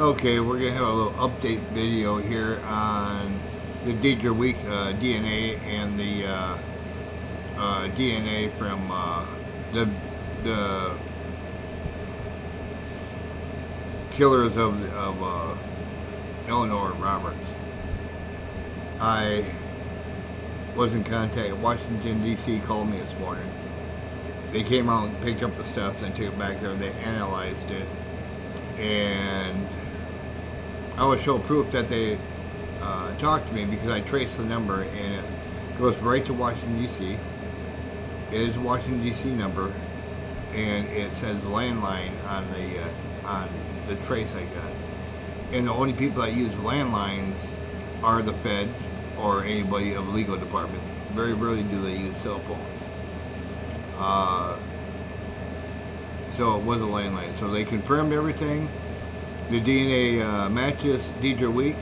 Okay, we're gonna have a little update video here on the Deidre Week DNA and the DNA from the the killers of Eleanor Roberts. I was in contact. Washington D.C. called me this morning. They came out and picked up the stuff and took it back there. They analyzed it, and I was show proof that they talked to me because I traced the number and it goes right to Washington D.C. It is a Washington D.C. number, and it says landline on the trace I got. And the only people that use landlines are the feds or anybody of the legal department. Very rarely do they use cell phones. So it was a landline. So they confirmed everything. The DNA matches Deidre Week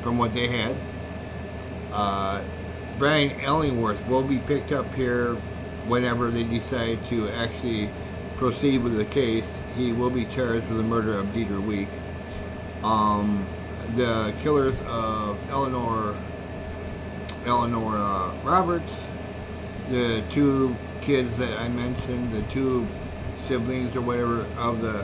from what they had. Brian Ellingworth will be picked up here whenever they decide to actually proceed with the case. He will be charged with the murder of Deidre Week. The killers of Eleanor Roberts, the two kids that I mentioned, the two siblings or whatever of the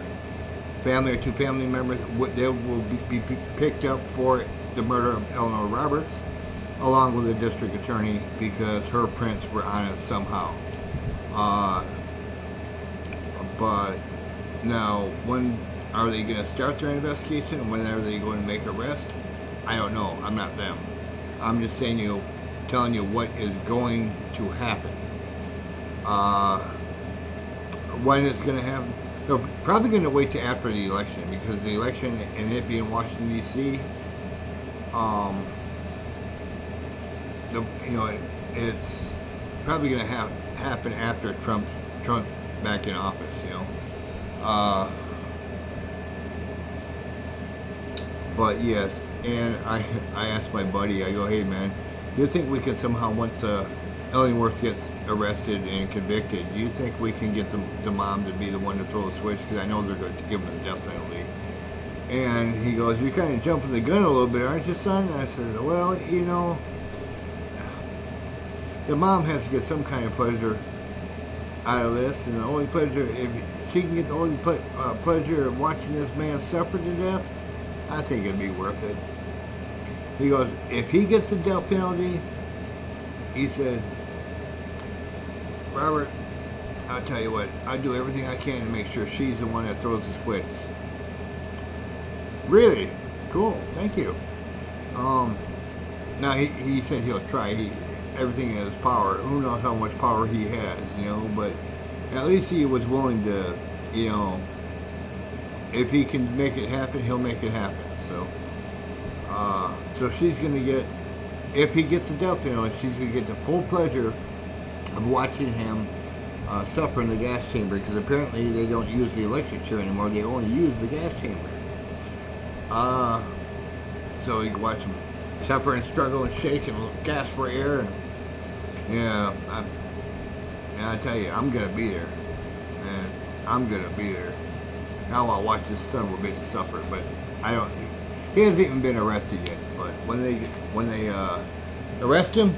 family or two family members, they will be picked up for the murder of Eleanor Roberts, along with the district attorney, because her prints were on it somehow. But now, when are they going to start their investigation, and when are they going to make arrest? I don't know. I'm not them. I'm just telling you what is going to happen. When it's going to happen? They're probably going to wait till after the election, because the election and it being Washington D.C. It's probably going to happen after Trump back in office. But yes, and I asked my buddy, I go, hey man, do you think we can somehow, once Ellingworth gets arrested and convicted, do you think we can get the mom to be the one to throw the switch? Because I know they're going to give him the death penalty. And he goes, you're kind of jumping the gun a little bit, aren't you, son? And I said, well, the mom has to get some kind of pleasure out of this, and the only pleasure, if she can get the only pleasure of watching this man suffer to death, I think it'd be worth it. He goes, if he gets the death penalty, he said, Robert, I'll tell you what, I do everything I can to make sure she's the one that throws the switch. Really? Cool, thank you. Now he said he'll try. Everything in his power. Who knows how much power he has, but at least he was willing to, if he can make it happen, he'll make it happen. So she's going to get, if he gets the death penalty, she's going to get the full pleasure of watching him suffer in the gas chamber, because apparently they don't use the electric chair anymore, they only use the gas chamber. So you can watch him suffer and struggle and shake and gasp for air, and I tell you, I'm going to be there, and I'm going to be there. Now I'll watch this son of a bitch suffer, but he hasn't even been arrested yet, but when they arrest him,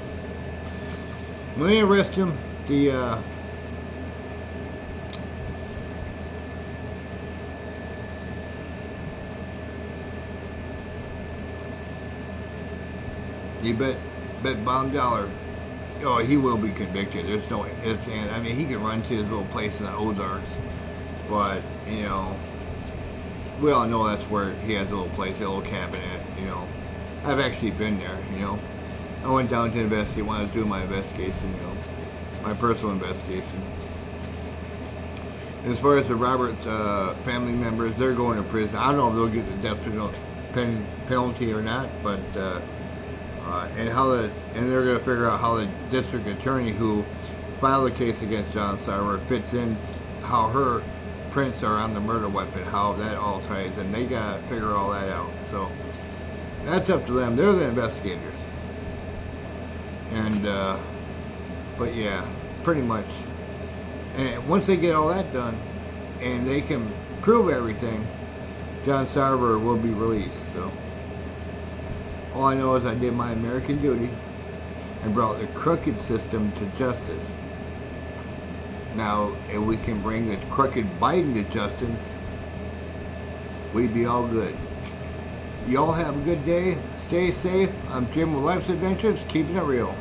you bet bottom dollar, he will be convicted. There's no ifs, and I mean, he can run to his little place in the Ozarks, but we all know that's where he has a little place, a little cabin at. I've actually been there. I went down to investigate when I was doing my investigation. My personal investigation. As far as the Roberts family members, they're going to prison. I don't know if they'll get the death penalty or not, but and they're going to figure out how the district attorney who filed the case against John Sarver fits in, how her prints are on the murder weapon, how that all ties, and they got to figure all that out. So that's up to them. They're the investigators. And but yeah, pretty much. And once they get all that done, and they can prove everything, John Sarver will be released. So all I know is I did my American duty and brought the crooked system to justice. Now, if we can bring the crooked Biden to justice, we'd be all good. Y'all have a good day. Stay safe. I'm Jim with Life's Adventures, keeping it real.